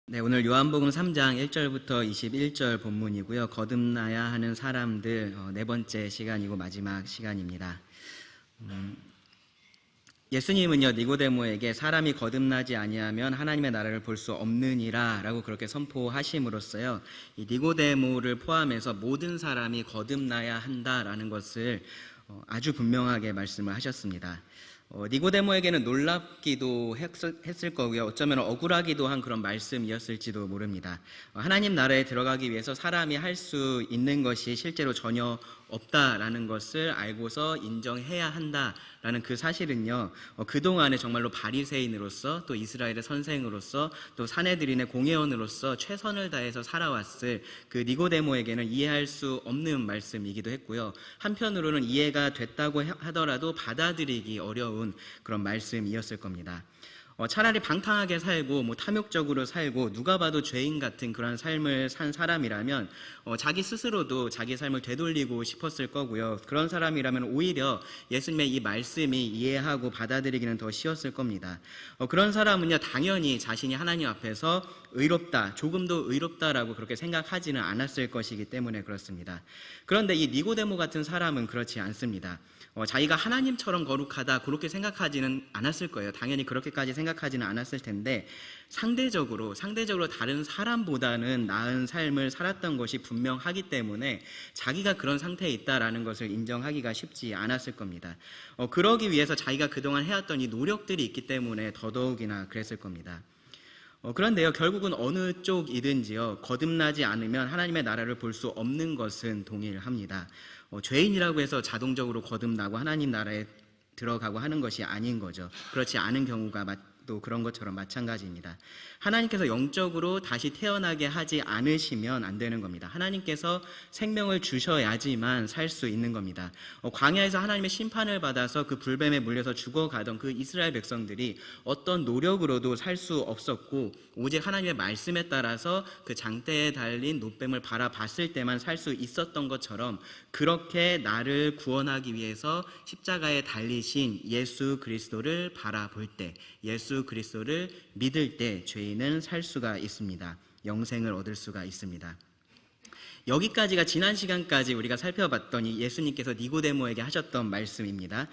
네, 오늘 요한복음 3장 1절부터 21절 본문이고요. 거듭나야 하는 사람들 네 번째 시간이고 마지막 시간입니다. 예수님은요, 니고데모에게 사람이 거듭나지 아니하면 하나님의 나라를 볼 수 없느니라 라고 그렇게 선포하심으로써요, 이 니고데모를 포함해서 모든 사람이 거듭나야 한다라는 것을 아주 분명하게 말씀을 하셨습니다. 니고데모에게는 놀랍기도 했을 거고요. 어쩌면 억울하기도 한 그런 말씀이었을지도 모릅니다. 하나님 나라에 들어가기 위해서 사람이 할 수 있는 것이 실제로 전혀 없다라는 것을 알고서 인정해야 한다라는 그 사실은요, 그동안에 정말로 바리새인으로서 또 이스라엘의 선생으로서 또 사내들인의 공회원으로서 최선을 다해서 살아왔을 그 니고데모에게는 이해할 수 없는 말씀이기도 했고요. 한편으로는 이해가 됐다고 하더라도 받아들이기 어려운 그런 말씀이었을 겁니다. 차라리 방탕하게 살고 탐욕적으로 살고 누가 봐도 죄인 같은 그런 삶을 산 사람이라면 자기 스스로도 자기 삶을 되돌리고 싶었을 거고요. 그런 사람이라면 오히려 예수님의 이 말씀이 이해하고 받아들이기는 더 쉬웠을 겁니다. 그런 사람은요, 당연히 자신이 하나님 앞에서 의롭다, 조금도 의롭다라고 그렇게 생각하지는 않았을 것이기 때문에 그렇습니다. 그런데 이 니고데모 같은 사람은 그렇지 않습니다. 자기가 하나님처럼 거룩하다 그렇게 생각하지는 않았을 거예요. 당연히 그렇게까지 생각하지는 않았을 텐데 상대적으로 다른 사람보다는 나은 삶을 살았던 것이 분명하기 때문에 자기가 그런 상태에 있다라는 것을 인정하기가 쉽지 않았을 겁니다. 그러기 위해서 자기가 그동안 해왔던 이 노력들이 있기 때문에 더더욱이나 그랬을 겁니다. 그런데요, 결국은 어느 쪽이든지요, 거듭나지 않으면 하나님의 나라를 볼 수 없는 것은 동일합니다. 죄인이라고 해서 자동적으로 거듭나고 하나님 나라에 들어가고 하는 것이 아닌 거죠. 그렇지 않은 경우가 또 그런 것처럼 마찬가지입니다. 하나님께서 영적으로 다시 태어나게 하지 않으시면 안 되는 겁니다. 하나님께서 생명을 주셔야지만 살 수 있는 겁니다. 광야에서 하나님의 심판을 받아서 그 불뱀에 물려서 죽어가던 그 이스라엘 백성들이 어떤 노력으로도 살 수 없었고 오직 하나님의 말씀에 따라서 그 장대에 달린 놋뱀을 바라봤을 때만 살 수 있었던 것처럼 그렇게 나를 구원하기 위해서 십자가에 달리신 예수 그리스도를 바라볼 때, 예수 그리스도를 믿을 때 죄인은 살 수가 있습니다. 영생을 얻을 수가 있습니다. 여기까지가 지난 시간까지 우리가 살펴봤더니 예수님께서 니고데모에게 하셨던 말씀입니다.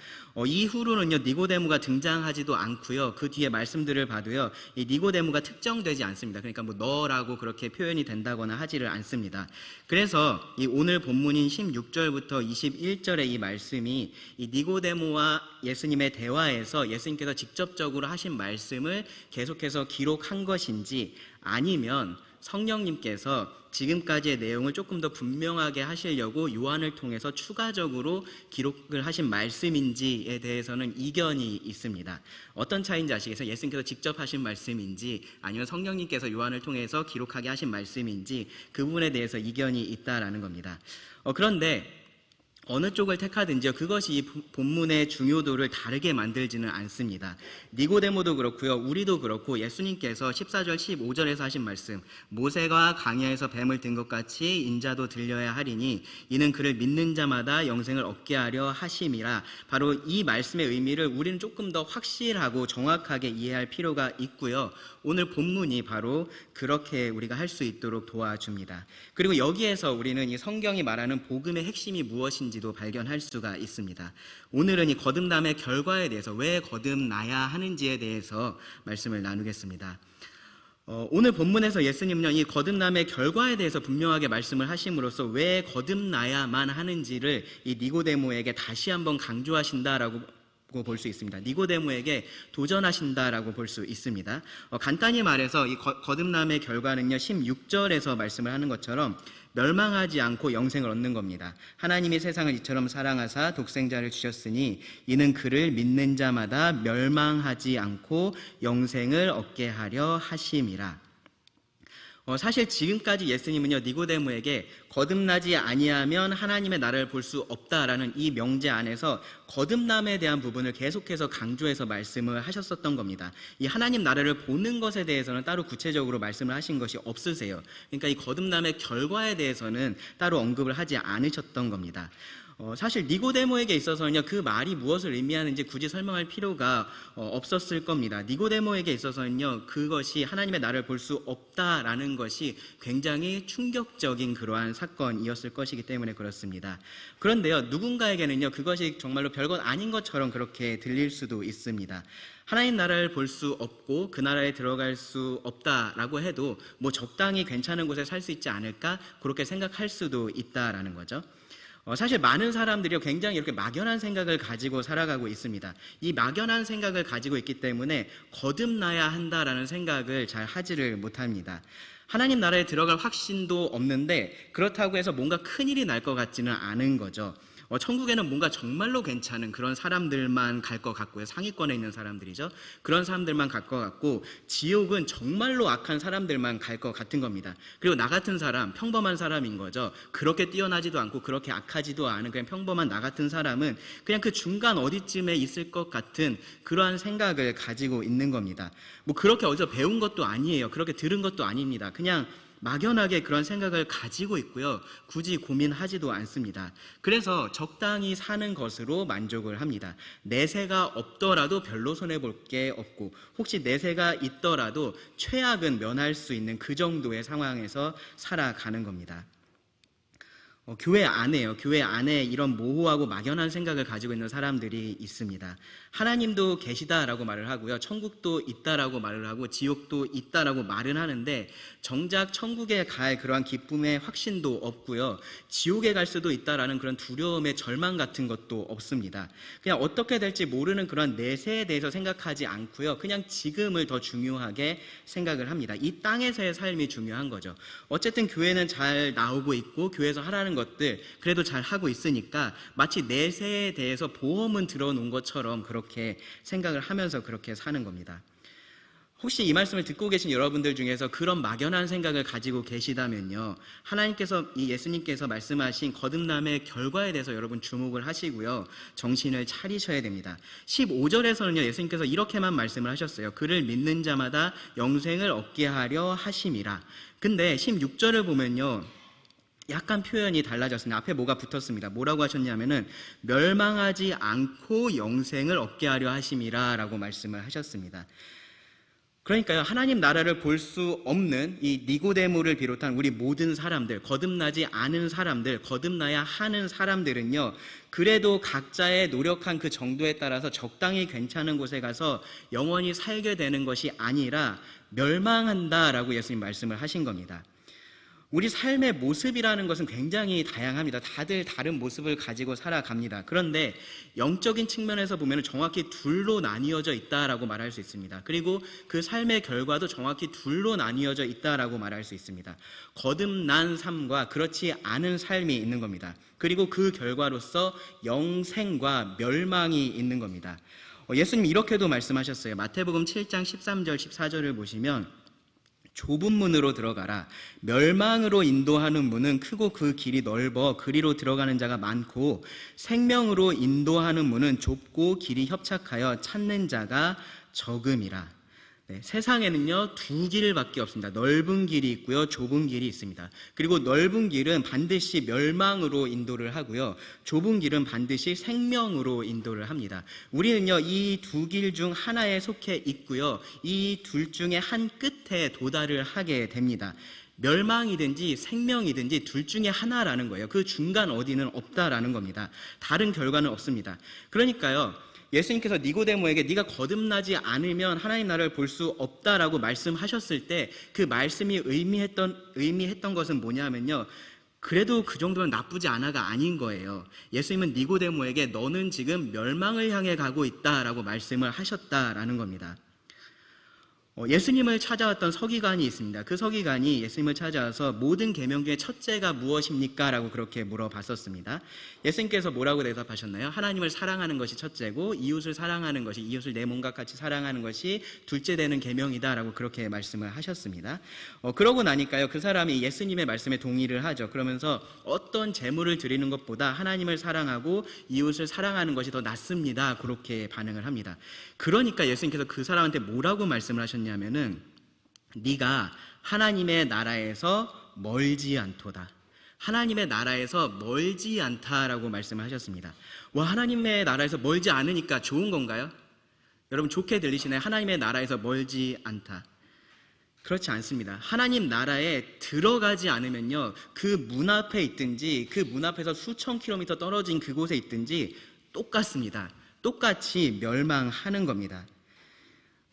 이후로는요, 니고데모가 등장하지도 않고요, 그 뒤에 말씀들을 봐도요, 이 니고데모가 특정되지 않습니다. 그러니까 너라고 그렇게 표현이 된다거나 하지를 않습니다. 그래서 이 오늘 본문인 16절부터 21절의 이 말씀이 이 니고데모와 예수님의 대화에서 예수님께서 직접적으로 하신 말씀을 계속해서 기록한 것인지 아니면 성령님께서 지금까지의 내용을 조금 더 분명하게 하시려고 요한을 통해서 추가적으로 기록을 하신 말씀인지에 대해서는 이견이 있습니다. 어떤 차이인지 아시겠어요? 예수님께서 직접 하신 말씀인지 아니면 성령님께서 요한을 통해서 기록하게 하신 말씀인지 그 부분에 대해서 이견이 있다라는 겁니다. 그런데 어느 쪽을 택하든지요, 그것이 이 본문의 중요도를 다르게 만들지는 않습니다. 니고데모도 그렇고요, 우리도 그렇고 예수님께서 14절 15절에서 하신 말씀, 모세가 광야에서 뱀을 든 것 같이 인자도 들려야 하리니 이는 그를 믿는 자마다 영생을 얻게 하려 하심이라. 바로 이 말씀의 의미를 우리는 조금 더 확실하고 정확하게 이해할 필요가 있고요, 오늘 본문이 바로 그렇게 우리가 할 수 있도록 도와줍니다. 그리고 여기에서 우리는 이 성경이 말하는 복음의 핵심이 무엇인지도 발견할 수가 있습니다. 오늘은 이 거듭남의 결과에 대해서, 왜 거듭나야 하는지에 대해서 말씀을 나누겠습니다. 오늘 본문에서 예수님은요, 이 거듭남의 결과에 대해서 분명하게 말씀을 하심으로써 왜 거듭나야만 하는지를 이 니고데모에게 다시 한번 강조하신다라고 볼 수 있습니다. 니고데모에게 도전하신다라고 볼 수 있습니다. 간단히 말해서 이 거듭남의 결과는요, 16절에서 말씀을 하는 것처럼 멸망하지 않고 영생을 얻는 겁니다. 하나님이 세상을 이처럼 사랑하사 독생자를 주셨으니 이는 그를 믿는 자마다 멸망하지 않고 영생을 얻게 하려 하심이라. 사실 지금까지 예수님은요, 니고데모에게 거듭나지 아니하면 하나님의 나라를 볼 수 없다라는 이 명제 안에서 거듭남에 대한 부분을 계속해서 강조해서 말씀을 하셨었던 겁니다. 이 하나님 나라를 보는 것에 대해서는 따로 구체적으로 말씀을 하신 것이 없으세요. 그러니까 이 거듭남의 결과에 대해서는 따로 언급을 하지 않으셨던 겁니다. 사실 니고데모에게 있어서는요, 그 말이 무엇을 의미하는지 굳이 설명할 필요가 없었을 겁니다. 니고데모에게 있어서는요, 그것이 하나님의 나라를 볼 수 없다라는 것이 굉장히 충격적인 그러한 사건이었을 것이기 때문에 그렇습니다. 그런데요, 누군가에게는요, 그것이 정말로 별것 아닌 것처럼 그렇게 들릴 수도 있습니다. 하나님 나라를 볼 수 없고 그 나라에 들어갈 수 없다라고 해도 뭐 적당히 괜찮은 곳에 살 수 있지 않을까, 그렇게 생각할 수도 있다라는 거죠. 사실 많은 사람들이 굉장히 이렇게 막연한 생각을 가지고 살아가고 있습니다. 이 막연한 생각을 가지고 있기 때문에 거듭나야 한다라는 생각을 잘 하지를 못합니다. 하나님 나라에 들어갈 확신도 없는데 그렇다고 해서 뭔가 큰일이 날 것 같지는 않은 거죠. 천국에는 뭔가 정말로 괜찮은 그런 사람들만 갈 것 같고요. 상위권에 있는 사람들이죠. 그런 사람들만 갈 것 같고, 지옥은 정말로 악한 사람들만 갈 것 같은 겁니다. 그리고 나 같은 사람, 평범한 사람인 거죠. 그렇게 뛰어나지도 않고 그렇게 악하지도 않은 그냥 평범한 나 같은 사람은 그냥 그 중간 어디쯤에 있을 것 같은 그러한 생각을 가지고 있는 겁니다. 뭐 그렇게 어디서 배운 것도 아니에요. 그렇게 들은 것도 아닙니다. 그냥 막연하게 그런 생각을 가지고 있고요. 굳이 고민하지도 않습니다. 그래서 적당히 사는 것으로 만족을 합니다. 내세가 없더라도 별로 손해볼 게 없고, 혹시 내세가 있더라도 최악은 면할 수 있는 그 정도의 상황에서 살아가는 겁니다. 교회 안에 이런 모호하고 막연한 생각을 가지고 있는 사람들이 있습니다. 하나님도 계시다라고 말을 하고요, 천국도 있다라고 말을 하고 지옥도 있다라고 말은 하는데 정작 천국에 갈 그러한 기쁨의 확신도 없고요, 지옥에 갈 수도 있다라는 그런 두려움의 절망 같은 것도 없습니다. 그냥 어떻게 될지 모르는 그런 내세에 대해서 생각하지 않고요, 그냥 지금을 더 중요하게 생각을 합니다. 이 땅에서의 삶이 중요한 거죠. 어쨌든 교회는 잘 나오고 있고 교회에서 하라는 것들 그래도 잘 하고 있으니까 마치 내세에 대해서 보험은 들어놓은 것처럼 그렇게 생각을 하면서 그렇게 사는 겁니다. 혹시 이 말씀을 듣고 계신 여러분들 중에서 그런 막연한 생각을 가지고 계시다면요, 하나님께서, 이 예수님께서 말씀하신 거듭남의 결과에 대해서 여러분 주목을 하시고요, 정신을 차리셔야 됩니다. 15절에서는요 예수님께서 이렇게만 말씀을 하셨어요. 그를 믿는 자마다 영생을 얻게 하려 하심이라. 근데 16절을 보면요 약간 표현이 달라졌습니다. 앞에 뭐가 붙었습니다. 뭐라고 하셨냐면은 멸망하지 않고 영생을 얻게 하려 하심이라 라고 말씀을 하셨습니다. 그러니까요, 하나님 나라를 볼 수 없는 이 니고데모를 비롯한 우리 모든 사람들, 거듭나지 않은 사람들, 거듭나야 하는 사람들은요, 그래도 각자의 노력한 그 정도에 따라서 적당히 괜찮은 곳에 가서 영원히 살게 되는 것이 아니라 멸망한다라고 예수님 말씀을 하신 겁니다. 우리 삶의 모습이라는 것은 굉장히 다양합니다. 다들 다른 모습을 가지고 살아갑니다. 그런데 영적인 측면에서 보면 정확히 둘로 나뉘어져 있다라고 말할 수 있습니다. 그리고 그 삶의 결과도 정확히 둘로 나뉘어져 있다라고 말할 수 있습니다. 거듭난 삶과 그렇지 않은 삶이 있는 겁니다. 그리고 그 결과로서 영생과 멸망이 있는 겁니다. 예수님 이렇게도 말씀하셨어요. 마태복음 7장 13절 14절을 보시면 좁은 문으로 들어가라. 멸망으로 인도하는 문은 크고 그 길이 넓어 그리로 들어가는 자가 많고, 생명으로 인도하는 문은 좁고 길이 협착하여 찾는 자가 적음이라. 세상에는요 두 길밖에 없습니다. 넓은 길이 있고요, 좁은 길이 있습니다. 그리고 넓은 길은 반드시 멸망으로 인도를 하고요, 좁은 길은 반드시 생명으로 인도를 합니다. 우리는요 이 두 길 중 하나에 속해 있고요, 이 둘 중에 한 끝에 도달을 하게 됩니다. 멸망이든지 생명이든지 둘 중에 하나라는 거예요. 그 중간 어디는 없다라는 겁니다. 다른 결과는 없습니다. 그러니까요, 예수님께서 니고데모에게 네가 거듭나지 않으면 하나님 나라를 볼 수 없다라고 말씀하셨을 때 그 말씀이 의미했던 것은 뭐냐면요, 그래도 그 정도는 나쁘지 않아가 아닌 거예요. 예수님은 니고데모에게 너는 지금 멸망을 향해 가고 있다라고 말씀을 하셨다라는 겁니다. 예수님을 찾아왔던 서기관이 있습니다. 그 서기관이 예수님을 찾아와서 모든 계명 중에 첫째가 무엇입니까? 라고 그렇게 물어봤었습니다. 예수님께서 뭐라고 대답하셨나요? 하나님을 사랑하는 것이 첫째고 이웃을 사랑하는 것이, 이웃을 내 몸과 같이 사랑하는 것이 둘째 되는 계명이다 라고 그렇게 말씀을 하셨습니다. 그러고 나니까요, 그 사람이 예수님의 말씀에 동의를 하죠. 그러면서 어떤 제물을 드리는 것보다 하나님을 사랑하고 이웃을 사랑하는 것이 더 낫습니다. 그렇게 반응을 합니다. 그러니까 예수님께서 그 사람한테 뭐라고 말씀을 하셨냐면은 네가 하나님의 나라에서 멀지 않도다. 하나님의 나라에서 멀지 않다라고 말씀을 하셨습니다. 와, 하나님의 나라에서 멀지 않으니까 좋은 건가요? 여러분 좋게 들리시나요? 하나님의 나라에서 멀지 않다. 그렇지 않습니다. 하나님 나라에 들어가지 않으면요, 그 문 앞에 있든지 그 문 앞에서 수천 킬로미터 떨어진 그곳에 있든지 똑같습니다. 똑같이 멸망하는 겁니다.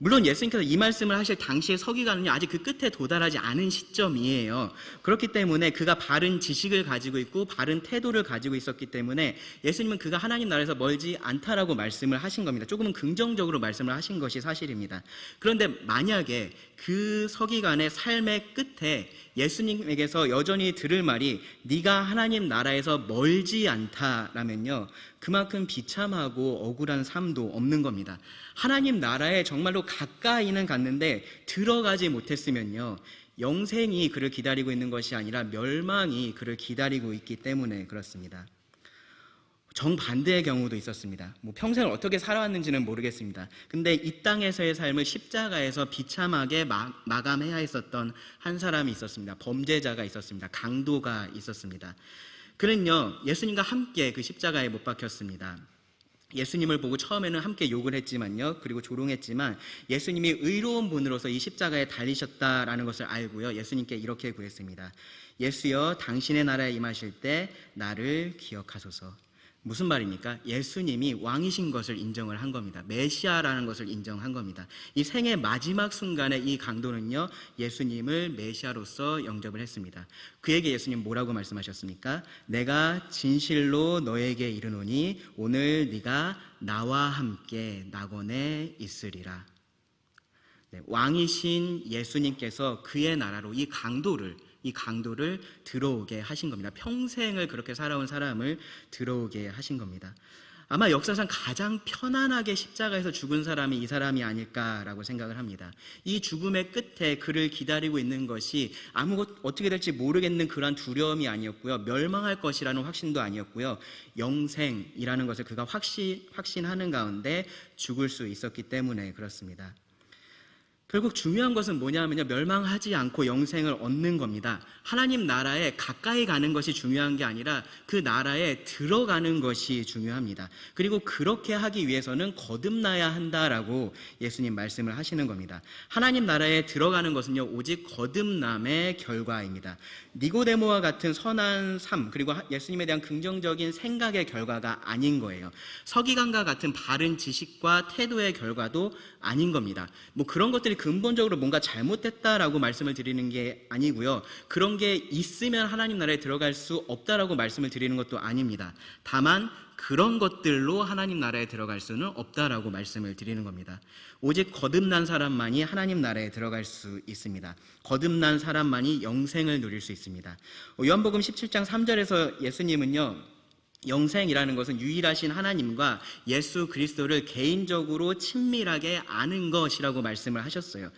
물론 예수님께서 이 말씀을 하실 당시의 서기관은요, 아직 그 끝에 도달하지 않은 시점이에요. 그렇기 때문에 그가 바른 지식을 가지고 있고 바른 태도를 가지고 있었기 때문에 예수님은 그가 하나님 나라에서 멀지 않다라고 말씀을 하신 겁니다. 조금은 긍정적으로 말씀을 하신 것이 사실입니다. 그런데 만약에 그 서기관의 삶의 끝에 예수님에게서 여전히 들을 말이 네가 하나님 나라에서 멀지 않다라면요, 그만큼 비참하고 억울한 삶도 없는 겁니다. 하나님 나라에 정말로 가까이는 갔는데 들어가지 못했으면요, 영생이 그를 기다리고 있는 것이 아니라 멸망이 그를 기다리고 있기 때문에 그렇습니다. 정반대의 경우도 있었습니다. 평생을 어떻게 살아왔는지는 모르겠습니다. 근데 이 땅에서의 삶을 십자가에서 비참하게 마감해야 했었던 한 사람이 있었습니다. 범죄자가 있었습니다. 강도가 있었습니다. 그는요, 예수님과 함께 그 십자가에 못 박혔습니다. 예수님을 보고 처음에는 함께 욕을 했지만요, 그리고 조롱했지만 예수님이 의로운 분으로서 이 십자가에 달리셨다라는 것을 알고요, 예수님께 이렇게 구했습니다. 예수여, 당신의 나라에 임하실 때 나를 기억하소서. 무슨 말입니까? 예수님이 왕이신 것을 인정을 한 겁니다. 메시아라는 것을 인정한 겁니다. 이 생의 마지막 순간에 이 강도는요, 예수님을 메시아로서 영접을 했습니다. 그에게 예수님 뭐라고 말씀하셨습니까? 내가 진실로 너에게 이르노니 오늘 네가 나와 함께 낙원에 있으리라. 네, 왕이신 예수님께서 그의 나라로 이 강도를 들어오게 하신 겁니다. 평생을 그렇게 살아온 사람을 들어오게 하신 겁니다. 아마 역사상 가장 편안하게 십자가에서 죽은 사람이 이 사람이 아닐까라고 생각을 합니다. 이 죽음의 끝에 그를 기다리고 있는 것이 어떻게 될지 모르겠는 그러한 두려움이 아니었고요, 멸망할 것이라는 확신도 아니었고요, 영생이라는 것을 그가 확신하는 가운데 죽을 수 있었기 때문에 그렇습니다. 결국 중요한 것은 뭐냐면요, 멸망하지 않고 영생을 얻는 겁니다. 하나님 나라에 가까이 가는 것이 중요한 게 아니라 그 나라에 들어가는 것이 중요합니다. 그리고 그렇게 하기 위해서는 거듭나야 한다라고 예수님 말씀을 하시는 겁니다. 하나님 나라에 들어가는 것은요, 오직 거듭남의 결과입니다. 니고데모와 같은 선한 삶, 그리고 예수님에 대한 긍정적인 생각의 결과가 아닌 거예요. 서기관과 같은 바른 지식과 태도의 결과도 아닌 겁니다. 그런 것들이 근본적으로 뭔가 잘못됐다라고 말씀을 드리는 게 아니고요, 그런 게 있으면 하나님 나라에 들어갈 수 없다라고 말씀을 드리는 것도 아닙니다. 다만 그런 것들로 하나님 나라에 들어갈 수는 없다라고 말씀을 드리는 겁니다. 오직 거듭난 사람만이 하나님 나라에 들어갈 수 있습니다. 거듭난 사람만이 영생을 누릴 수 있습니다. 요한복음 17장 3절에서 예수님은요, 영생이라는 것은 유일하신 하나님과 예수 그리스도를 개인적으로 친밀하게 아는 것이라고 말씀을 하셨어요.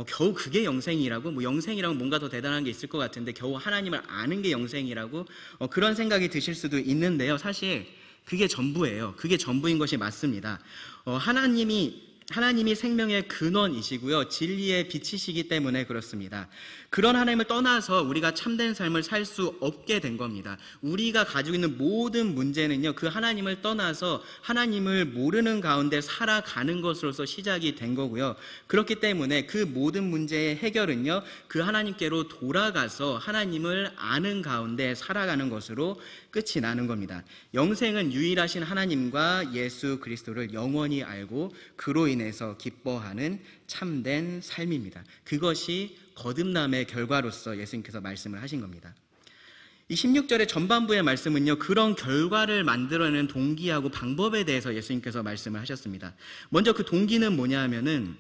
겨우 그게 영생이라고? 영생이라고 뭔가 더 대단한 게 있을 것 같은데 겨우 하나님을 아는 게 영생이라고? 그런 생각이 드실 수도 있는데요, 사실 그게 전부예요. 그게 전부인 것이 맞습니다. 하나님이 생명의 근원이시고요, 진리의 빛이시기 때문에 그렇습니다. 그런 하나님을 떠나서 우리가 참된 삶을 살 수 없게 된 겁니다. 우리가 가지고 있는 모든 문제는요, 그 하나님을 떠나서 하나님을 모르는 가운데 살아가는 것으로서 시작이 된 거고요, 그렇기 때문에 그 모든 문제의 해결은요, 그 하나님께로 돌아가서 하나님을 아는 가운데 살아가는 것으로 끝이 나는 겁니다. 영생은 유일하신 하나님과 예수 그리스도를 영원히 알고 그로 인해서 기뻐하는 참된 삶입니다. 그것이 거듭남의 결과로서 예수님께서 말씀을 하신 겁니다. 이 16절의 전반부의 말씀은요, 그런 결과를 만들어내는 동기하고 방법에 대해서 예수님께서 말씀을 하셨습니다. 먼저 그 동기는 뭐냐 하면은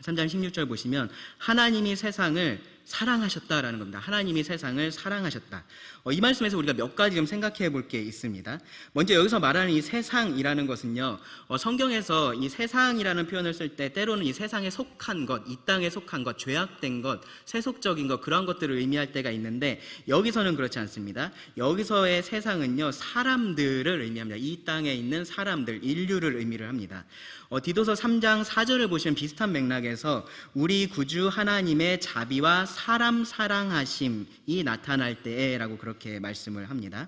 3장 16절 보시면 하나님이 세상을 사랑하셨다라는 겁니다. 하나님이 세상을 사랑하셨다. 이 말씀에서 우리가 몇 가지 좀 생각해 볼 게 있습니다. 먼저 여기서 말하는 이 세상이라는 것은요, 성경에서 이 세상이라는 표현을 쓸 때 때로는 이 세상에 속한 것, 이 땅에 속한 것, 죄악된 것, 세속적인 것, 그런 것들을 의미할 때가 있는데 여기서는 그렇지 않습니다. 여기서의 세상은요, 사람들을 의미합니다. 이 땅에 있는 사람들, 인류를 의미를 합니다. 디도서 3장 4절을 보시면 비슷한 맥락에서 우리 구주 하나님의 자비와 사람 사랑하심이 나타날 때라고 그렇게 말씀을 합니다.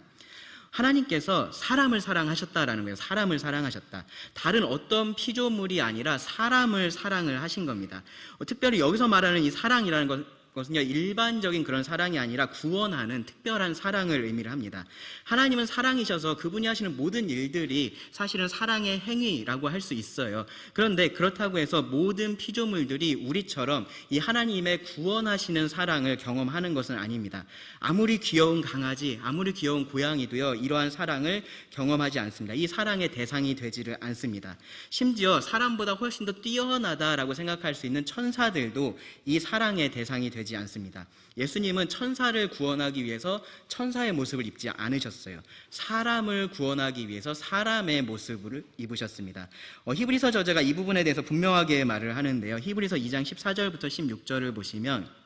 하나님께서 사람을 사랑하셨다라는 거예요. 사람을 사랑하셨다. 다른 어떤 피조물이 아니라 사람을 사랑을 하신 겁니다. 특별히 여기서 말하는 이 사랑이라는 것은요, 일반적인 그런 사랑이 아니라 구원하는 특별한 사랑을 의미를 합니다. 하나님은 사랑이셔서 그분이 하시는 모든 일들이 사실은 사랑의 행위라고 할 수 있어요. 그런데 그렇다고 해서 모든 피조물들이 우리처럼 이 하나님의 구원하시는 사랑을 경험하는 것은 아닙니다. 아무리 귀여운 강아지, 아무리 귀여운 고양이도요, 이러한 사랑을 경험하지 않습니다. 이 사랑의 대상이 되지를 않습니다. 심지어 사람보다 훨씬 더 뛰어나다라고 생각할 수 있는 천사들도 이 사랑의 대상이 되지 않습니다. 예수님은 천사를 구원하기 위해서 천사의 모습을 입지 않으셨어요. 사람을 구원하기 위해서 사람의 모습을 입으셨습니다. 히브리서 저자가 이 부분에 대해서 분명하게 말을 하는데요. 히브리서 2장 14절부터 16절을 보시면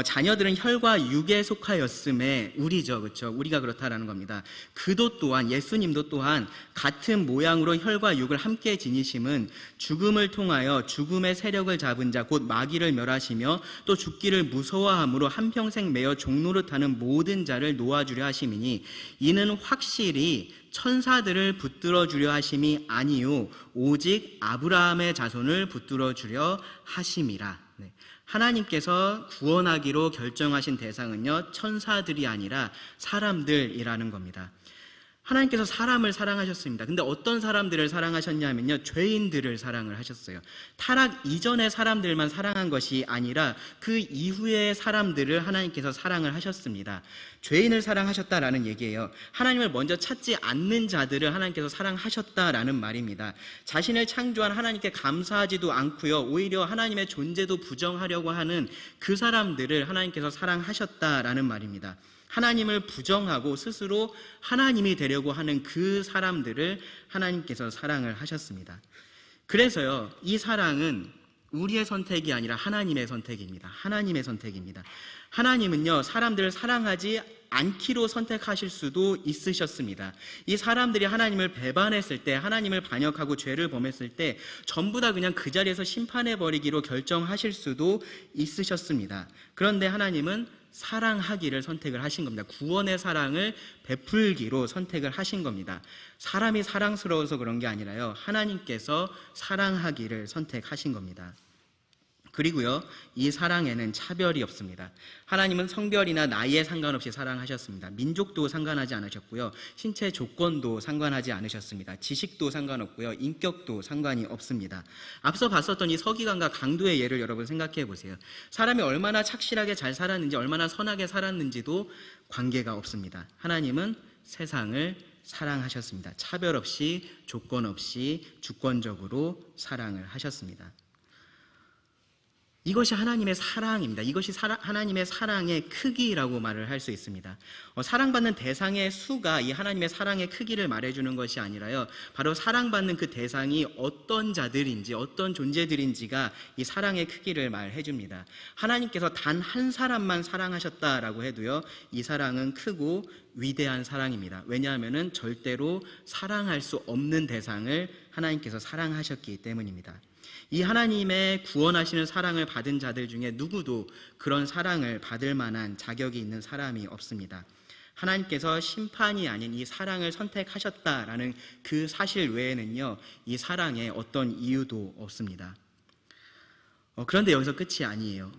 자녀들은 혈과 육에 속하였음에 우리죠, 그렇죠? 우리가 그렇다라는 겁니다. 그도 또한 예수님도 또한 같은 모양으로 혈과 육을 함께 지니심은 죽음을 통하여 죽음의 세력을 잡은 자 곧 마귀를 멸하시며 또 죽기를 무서워함으로 한평생 매어 종노릇하는 모든 자를 놓아주려 하심이니 이는 확실히 천사들을 붙들어 주려 하심이 아니요 오직 아브라함의 자손을 붙들어 주려 하심이라. 네. 하나님께서 구원하기로 결정하신 대상은요, 천사들이 아니라 사람들이라는 겁니다. 하나님께서 사람을 사랑하셨습니다. 근데 어떤 사람들을 사랑하셨냐면요, 죄인들을 사랑을 하셨어요. 타락 이전의 사람들만 사랑한 것이 아니라 그 이후의 사람들을 하나님께서 사랑을 하셨습니다. 죄인을 사랑하셨다라는 얘기예요. 하나님을 먼저 찾지 않는 자들을 하나님께서 사랑하셨다라는 말입니다. 자신을 창조한 하나님께 감사하지도 않고요, 오히려 하나님의 존재도 부정하려고 하는 그 사람들을 하나님께서 사랑하셨다라는 말입니다. 하나님을 부정하고 스스로 하나님이 되려고 하는 그 사람들을 하나님께서 사랑을 하셨습니다. 그래서요, 이 사랑은 우리의 선택이 아니라 하나님의 선택입니다. 하나님의 선택입니다. 하나님은요, 사람들을 사랑하지 않기로 선택하실 수도 있으셨습니다. 이 사람들이 하나님을 배반했을 때, 하나님을 반역하고 죄를 범했을 때 전부 다 그냥 그 자리에서 심판해버리기로 결정하실 수도 있으셨습니다. 그런데 하나님은 사랑하기를 선택을 하신 겁니다. 구원의 사랑을 베풀기로 선택을 하신 겁니다. 사람이 사랑스러워서 그런 게 아니라요, 하나님께서 사랑하기를 선택하신 겁니다. 그리고요, 이 사랑에는 차별이 없습니다. 하나님은 성별이나 나이에 상관없이 사랑하셨습니다. 민족도 상관하지 않으셨고요, 신체 조건도 상관하지 않으셨습니다. 지식도 상관없고요, 인격도 상관이 없습니다. 앞서 봤었던 이 서기관과 강도의 예를 여러분 생각해 보세요. 사람이 얼마나 착실하게 잘 살았는지, 얼마나 선하게 살았는지도 관계가 없습니다. 하나님은 세상을 사랑하셨습니다. 차별 없이, 조건 없이 주권적으로 사랑을 하셨습니다. 이것이 하나님의 사랑입니다. 이것이 하나님의 사랑의 크기라고 말을 할 수 있습니다. 사랑받는 대상의 수가 이 하나님의 사랑의 크기를 말해주는 것이 아니라요, 바로 사랑받는 그 대상이 어떤 자들인지, 어떤 존재들인지가 이 사랑의 크기를 말해줍니다. 하나님께서 단 한 사람만 사랑하셨다라고 해도요, 이 사랑은 크고 위대한 사랑입니다. 왜냐하면 절대로 사랑할 수 없는 대상을 하나님께서 사랑하셨기 때문입니다. 이 하나님의 구원하시는 사랑을 받은 자들 중에 누구도 그런 사랑을 받을 만한 자격이 있는 사람이 없습니다. 하나님께서 심판이 아닌 이 사랑을 선택하셨다라는 그 사실 외에는요, 이 사랑에 어떤 이유도 없습니다. 그런데 여기서 끝이 아니에요.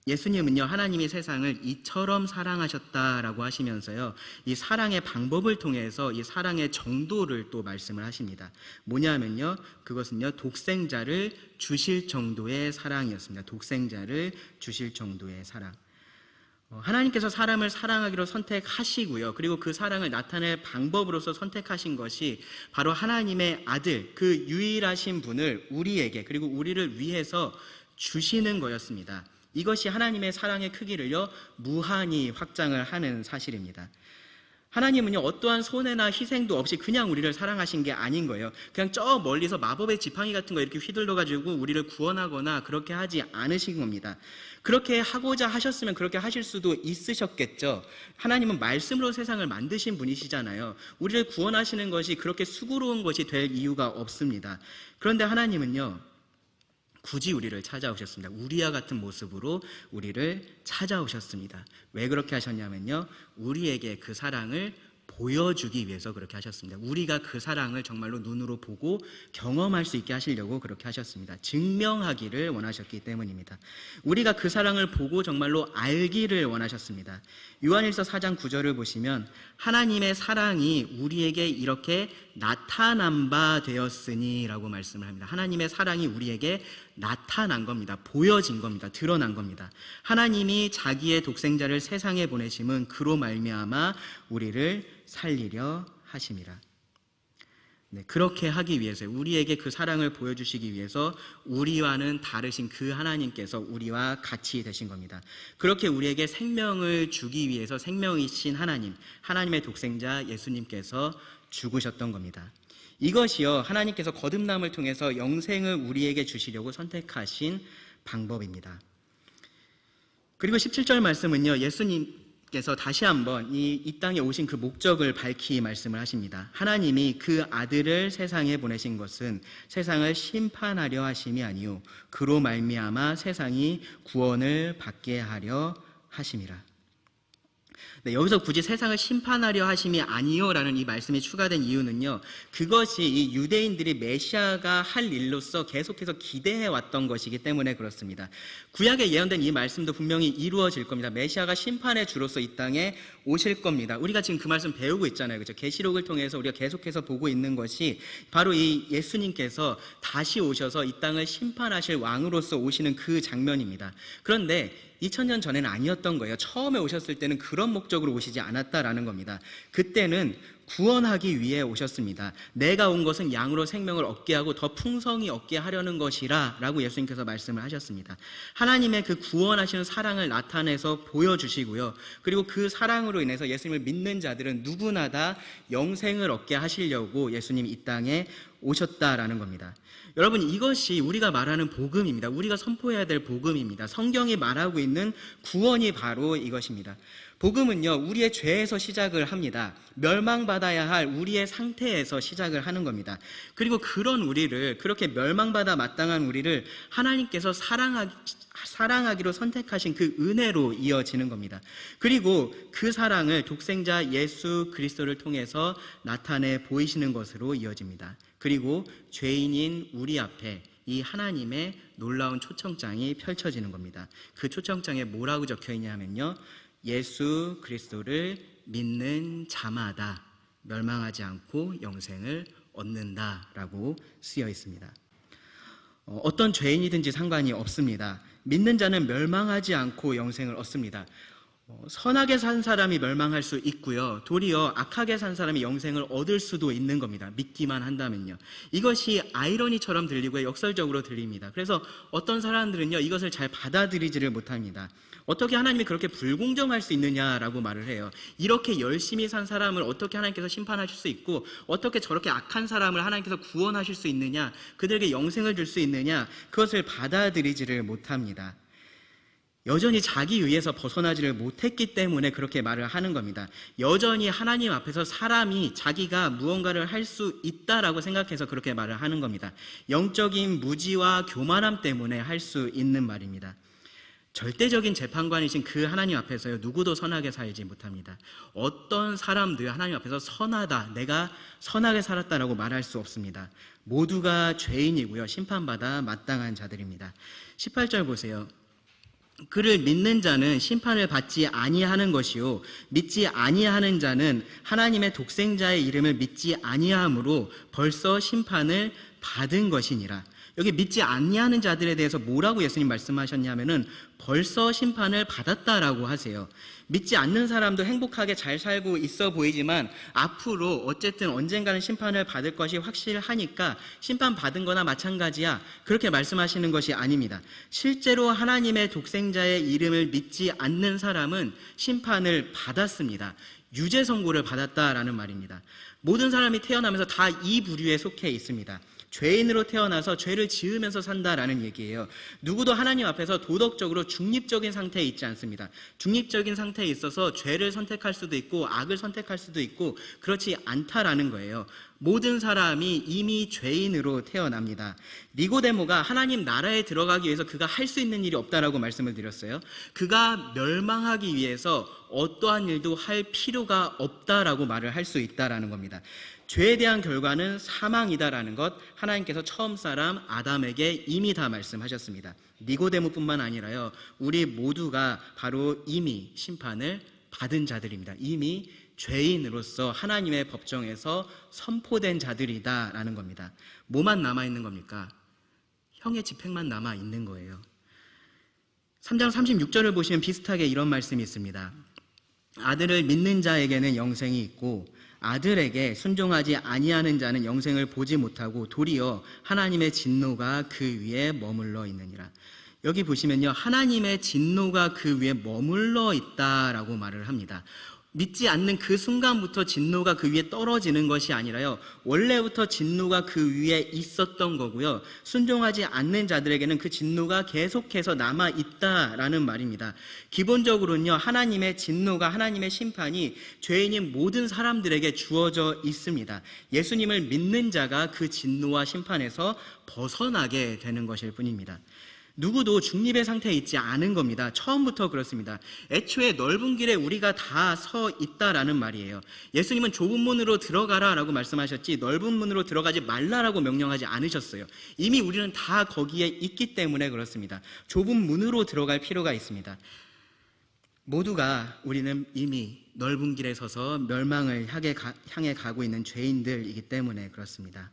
예수님은요, 하나님이 세상을 이처럼 사랑하셨다라고 하시면서요, 이 사랑의 방법을 통해서 이 사랑의 정도를 또 말씀을 하십니다. 뭐냐면요, 그것은요, 독생자를 주실 정도의 사랑이었습니다. 독생자를 주실 정도의 사랑. 하나님께서 사람을 사랑하기로 선택하시고요, 그리고 그 사랑을 나타낼 방법으로서 선택하신 것이 바로 하나님의 아들, 그 유일하신 분을 우리에게, 그리고 우리를 위해서 주시는 거였습니다. 이것이 하나님의 사랑의 크기를요, 무한히 확장을 하는 사실입니다. 하나님은요, 어떠한 손해나 희생도 없이 그냥 우리를 사랑하신 게 아닌 거예요. 그냥 저 멀리서 마법의 지팡이 같은 거 이렇게 휘둘러가지고 우리를 구원하거나 그렇게 하지 않으신 겁니다. 그렇게 하고자 하셨으면 그렇게 하실 수도 있으셨겠죠. 하나님은 말씀으로 세상을 만드신 분이시잖아요. 우리를 구원하시는 것이 그렇게 수고로운 것이 될 이유가 없습니다. 그런데 하나님은요, 굳이 우리를 찾아오셨습니다. 우리와 같은 모습으로 우리를 찾아오셨습니다. 왜 그렇게 하셨냐면요, 우리에게 그 사랑을 보여주기 위해서 그렇게 하셨습니다. 우리가 그 사랑을 정말로 눈으로 보고 경험할 수 있게 하시려고 그렇게 하셨습니다. 증명하기를 원하셨기 때문입니다. 우리가 그 사랑을 보고 정말로 알기를 원하셨습니다. 요한일서 4장 9절을 보시면 하나님의 사랑이 우리에게 이렇게 나타난 바 되었으니 라고 말씀을 합니다. 하나님의 사랑이 우리에게 나타난 겁니다. 보여진 겁니다. 드러난 겁니다. 하나님이 자기의 독생자를 세상에 보내심은 그로 말미암아 우리를 살리려 하심이라. 네, 그렇게 하기 위해서, 우리에게 그 사랑을 보여주시기 위해서 우리와는 다르신 그 하나님께서 우리와 같이 되신 겁니다. 그렇게 우리에게 생명을 주기 위해서 생명이신 하나님, 하나님의 독생자 예수님께서 죽으셨던 겁니다. 이것이요, 하나님께서 거듭남을 통해서 영생을 우리에게 주시려고 선택하신 방법입니다. 그리고 17절 말씀은요, 예수님께서 다시 한번 이 땅에 오신 그 목적을 밝히 말씀을 하십니다. 하나님이 그 아들을 세상에 보내신 것은 세상을 심판하려 하심이 아니요 그로 말미암아 세상이 구원을 받게 하려 하심이라. 네, 여기서 굳이 세상을 심판하려 하심이 아니요라는 이 말씀이 추가된 이유는요, 그것이 이 유대인들이 메시아가 할 일로서 계속해서 기대해 왔던 것이기 때문에 그렇습니다. 구약에 예언된 이 말씀도 분명히 이루어질 겁니다. 메시아가 심판의 주로서 이 땅에 오실 겁니다. 우리가 지금 그 말씀 배우고 있잖아요, 그렇죠? 계시록을 통해서 우리가 계속해서 보고 있는 것이 바로 이 예수님께서 다시 오셔서 이 땅을 심판하실 왕으로서 오시는 그 장면입니다. 그런데 2000년 전에는 아니었던 거예요. 처음에 오셨을 때는 그런 목적으로 오시지 않았다라는 겁니다. 그때는 구원하기 위해 오셨습니다. 내가 온 것은 양으로 생명을 얻게 하고 더 풍성히 얻게 하려는 것이라 라고 예수님께서 말씀을 하셨습니다. 하나님의 그 구원하시는 사랑을 나타내서 보여주시고요, 그리고 그 사랑으로 인해서 예수님을 믿는 자들은 누구나 다 영생을 얻게 하시려고 예수님이 이 땅에 오셨다라는 겁니다. 여러분, 이것이 우리가 말하는 복음입니다. 우리가 선포해야 될 복음입니다. 성경이 말하고 있는 구원이 바로 이것입니다. 복음은요, 우리의 죄에서 시작을 합니다. 멸망받아야 할 우리의 상태에서 시작을 하는 겁니다. 그리고 그런 우리를, 그렇게 멸망받아 마땅한 우리를 하나님께서 사랑하기로 선택하신 그 은혜로 이어지는 겁니다. 그리고 그 사랑을 독생자 예수 그리스도를 통해서 나타내 보이시는 것으로 이어집니다. 그리고 죄인인 우리 앞에 이 하나님의 놀라운 초청장이 펼쳐지는 겁니다. 그 초청장에 뭐라고 적혀 있냐면요, 예수 그리스도를 믿는 자마다 멸망하지 않고 영생을 얻는다라고 쓰여 있습니다. 어떤 죄인이든지 상관이 없습니다. 믿는 자는 멸망하지 않고 영생을 얻습니다. 선하게 산 사람이 멸망할 수 있고요, 도리어 악하게 산 사람이 영생을 얻을 수도 있는 겁니다. 믿기만 한다면요. 이것이 아이러니처럼 들리고 역설적으로 들립니다. 그래서 어떤 사람들은요, 이것을 잘 받아들이지를 못합니다. 어떻게 하나님이 그렇게 불공정할 수 있느냐라고 말을 해요. 이렇게 열심히 산 사람을 어떻게 하나님께서 심판하실 수 있고, 어떻게 저렇게 악한 사람을 하나님께서 구원하실 수 있느냐, 그들에게 영생을 줄 수 있느냐, 그것을 받아들이지를 못합니다. 여전히 자기 의에서 벗어나지를 못했기 때문에 그렇게 말을 하는 겁니다. 여전히 하나님 앞에서 사람이 자기가 무언가를 할 수 있다라고 생각해서 그렇게 말을 하는 겁니다. 영적인 무지와 교만함 때문에 할 수 있는 말입니다. 절대적인 재판관이신 그 하나님 앞에서요, 누구도 선하게 살지 못합니다. 어떤 사람도요, 하나님 앞에서 선하다, 내가 선하게 살았다라고 말할 수 없습니다. 모두가 죄인이고요, 심판받아 마땅한 자들입니다. 18절 보세요. 그를 믿는 자는 심판을 받지 아니하는 것이요 믿지 아니하는 자는 하나님의 독생자의 이름을 믿지 아니함으로 벌써 심판을 받은 것이니라. 여기 믿지 아니하는 자들에 대해서 뭐라고 예수님 말씀하셨냐면은 벌써 심판을 받았다라고 하세요. 믿지 않는 사람도 행복하게 잘 살고 있어 보이지만 앞으로 어쨌든 언젠가는 심판을 받을 것이 확실하니까 심판받은 거나 마찬가지야, 그렇게 말씀하시는 것이 아닙니다. 실제로 하나님의 독생자의 이름을 믿지 않는 사람은 심판을 받았습니다. 유죄 선고를 받았다라는 말입니다. 모든 사람이 태어나면서 다 이 부류에 속해 있습니다. 죄인으로 태어나서 죄를 지으면서 산다라는 얘기예요. 누구도 하나님 앞에서 도덕적으로 중립적인 상태에 있지 않습니다. 중립적인 상태에 있어서 죄를 선택할 수도 있고 악을 선택할 수도 있고 그렇지 않다라는 거예요. 모든 사람이 이미 죄인으로 태어납니다. 니고데모가 하나님 나라에 들어가기 위해서 그가 할 수 있는 일이 없다라고 말씀을 드렸어요. 그가 멸망하기 위해서 어떠한 일도 할 필요가 없다라고 말을 할 수 있다라는 겁니다. 죄에 대한 결과는 사망이다라는 것 하나님께서 처음 사람 아담에게 이미 다 말씀하셨습니다. 니고데모뿐만 아니라요, 우리 모두가 바로 이미 심판을 받은 자들입니다. 이미 죄인으로서 하나님의 법정에서 선포된 자들이다라는 겁니다. 뭐만 남아있는 겁니까? 형의 집행만 남아있는 거예요. 3장 36절을 보시면 비슷하게 이런 말씀이 있습니다. 아들을 믿는 자에게는 영생이 있고 아들에게 순종하지 아니하는 자는 영생을 보지 못하고 도리어 하나님의 진노가 그 위에 머물러 있느니라. 여기 보시면요, 하나님의 진노가 그 위에 머물러 있다라고 말을 합니다. 믿지 않는 그 순간부터 진노가 그 위에 떨어지는 것이 아니라요, 원래부터 진노가 그 위에 있었던 거고요, 순종하지 않는 자들에게는 그 진노가 계속해서 남아있다라는 말입니다. 기본적으로는요, 하나님의 진노가, 하나님의 심판이 죄인인 모든 사람들에게 주어져 있습니다. 예수님을 믿는 자가 그 진노와 심판에서 벗어나게 되는 것일 뿐입니다. 누구도 중립의 상태에 있지 않은 겁니다. 처음부터 그렇습니다. 애초에 넓은 길에 우리가 다 서 있다라는 말이에요. 예수님은 좁은 문으로 들어가라라고 말씀하셨지 넓은 문으로 들어가지 말라라고 명령하지 않으셨어요. 이미 우리는 다 거기에 있기 때문에 그렇습니다. 좁은 문으로 들어갈 필요가 있습니다. 모두가 우리는 이미 넓은 길에 서서 멸망을 향해 가고 있는 죄인들이기 때문에 그렇습니다.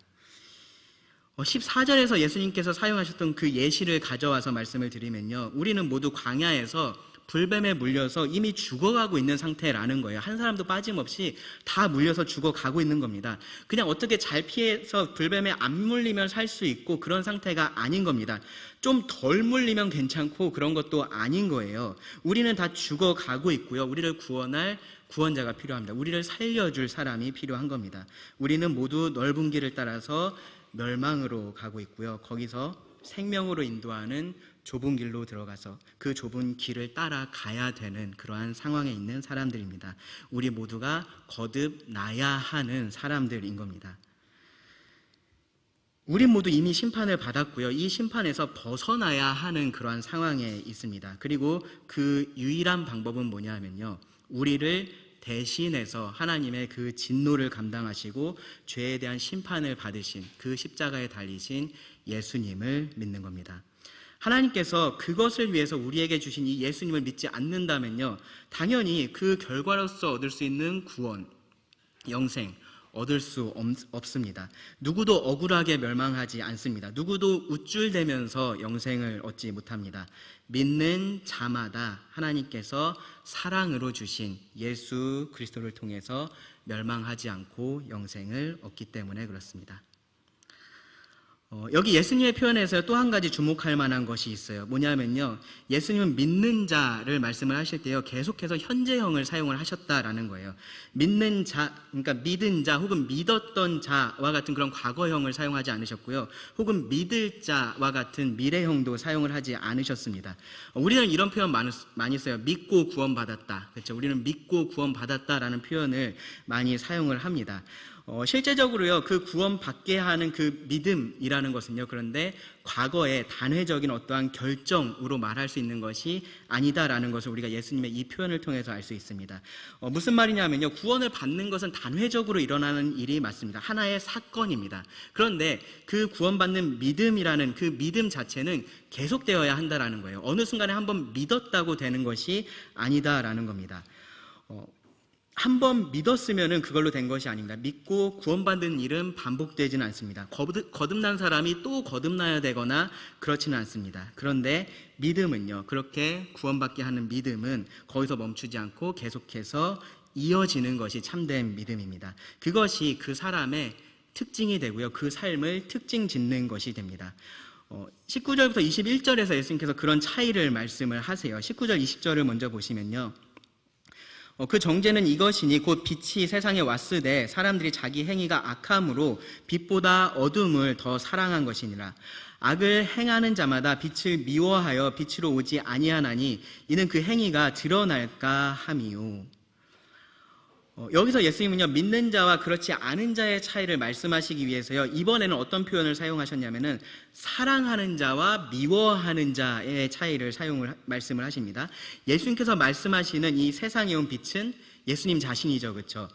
14절에서 예수님께서 사용하셨던 그 예시를 가져와서 말씀을 드리면요, 우리는 모두 광야에서 불뱀에 물려서 이미 죽어가고 있는 상태라는 거예요. 한 사람도 빠짐없이 다 물려서 죽어가고 있는 겁니다. 그냥 어떻게 잘 피해서 불뱀에 안 물리면 살 수 있고 그런 상태가 아닌 겁니다. 좀 덜 물리면 괜찮고 그런 것도 아닌 거예요. 우리는 다 죽어가고 있고요, 우리를 구원할 구원자가 필요합니다. 우리를 살려줄 사람이 필요한 겁니다. 우리는 모두 넓은 길을 따라서 멸망으로 가고 있고요, 거기서 생명으로 인도하는 좁은 길로 들어가서 그 좁은 길을 따라가야 되는 그러한 상황에 있는 사람들입니다. 우리 모두가 거듭나야 하는 사람들인 겁니다. 우리 모두 이미 심판을 받았고요, 이 심판에서 벗어나야 하는 그러한 상황에 있습니다. 그리고 그 유일한 방법은 뭐냐 하면요, 우리를 대신해서 하나님의 그 진노를 감당하시고 죄에 대한 심판을 받으신 그 십자가에 달리신 예수님을 믿는 겁니다. 하나님께서 그것을 위해서 우리에게 주신 이 예수님을 믿지 않는다면요, 당연히 그 결과로서 얻을 수 있는 구원, 영생 얻을 수 없습니다. 누구도 억울하게 멸망하지 않습니다. 누구도 우쭐대면서 영생을 얻지 못합니다. 믿는 자마다 하나님께서 사랑으로 주신 예수 그리스도를 통해서 멸망하지 않고 영생을 얻기 때문에 그렇습니다. 여기 예수님의 표현에서 또 한 가지 주목할 만한 것이 있어요. 뭐냐면요, 예수님은 믿는 자를 말씀을 하실 때요, 계속해서 현재형을 사용을 하셨다라는 거예요. 믿는 자, 그러니까 믿은 자 혹은 믿었던 자와 같은 그런 과거형을 사용하지 않으셨고요, 혹은 믿을 자와 같은 미래형도 사용을 하지 않으셨습니다. 우리는 이런 표현 많이 써요. 믿고 구원받았다. 그렇죠? 우리는 믿고 구원받았다라는 표현을 많이 사용을 합니다. 실제적으로요, 그 구원받게 하는 그 믿음이라는 것은요, 그런데 과거의 단회적인 어떠한 결정으로 말할 수 있는 것이 아니다라는 것을 우리가 예수님의 이 표현을 통해서 알 수 있습니다. 무슨 말이냐면요, 구원을 받는 것은 단회적으로 일어나는 일이 맞습니다. 하나의 사건입니다. 그런데 그 구원받는 믿음이라는 그 믿음 자체는 계속되어야 한다라는 거예요. 어느 순간에 한번 믿었다고 되는 것이 아니다라는 겁니다. 한번 믿었으면 그걸로 된 것이 아닙니다. 믿고 구원받는 일은 반복되지는 않습니다. 거듭난 사람이 또 거듭나야 되거나 그렇지는 않습니다. 그런데 믿음은요, 그렇게 구원받게 하는 믿음은 거기서 멈추지 않고 계속해서 이어지는 것이 참된 믿음입니다. 그것이 그 사람의 특징이 되고요, 그 삶을 특징 짓는 것이 됩니다. 19절부터 21절에서 예수님께서 그런 차이를 말씀을 하세요. 19절 20절을 먼저 보시면요, 그 정죄는 이것이니 곧 빛이 세상에 왔으되 사람들이 자기 행위가 악함으로 빛보다 어둠을 더 사랑한 것이니라. 악을 행하는 자마다 빛을 미워하여 빛으로 오지 아니하나니 이는 그 행위가 드러날까 함이요. 여기서 예수님은요, 믿는 자와 그렇지 않은 자의 차이를 말씀하시기 위해서요, 이번에는 어떤 표현을 사용하셨냐면은 사랑하는 자와 미워하는 자의 차이를 말씀을 하십니다. 예수님께서 말씀하시는 이 세상에 온 빛은 예수님 자신이죠, 그렇죠?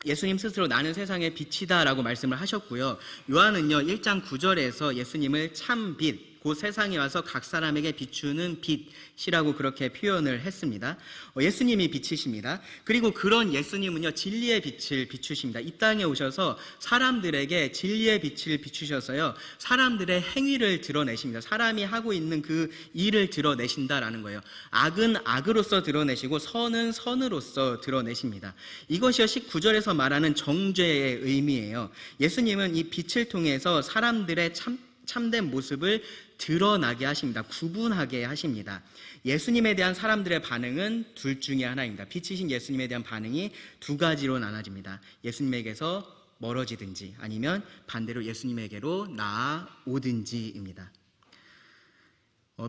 예수님 스스로 나는 세상의 빛이다 라고 말씀을 하셨고요. 요한은요 1장 9절에서 예수님을 참 빛, 그 세상에 와서 각 사람에게 비추는 빛이라고 그렇게 표현을 했습니다. 예수님이 빛이십니다. 그리고 그런 예수님은요 진리의 빛을 비추십니다. 이 땅에 오셔서 사람들에게 진리의 빛을 비추셔서요 사람들의 행위를 드러내십니다. 사람이 하고 있는 그 일을 드러내신다라는 거예요. 악은 악으로서 드러내시고 선은 선으로서 드러내십니다. 이것이요 19절에서 말하는 정죄의 의미예요. 예수님은 이 빛을 통해서 사람들의 참된 모습을 드러나게 하십니다. 구분하게 하십니다. 예수님에 대한 사람들의 반응은 둘 중에 하나입니다. 빛이신 예수님에 대한 반응이 두 가지로 나눠집니다. 예수님에게서 멀어지든지 아니면 반대로 예수님에게로 나아오든지입니다.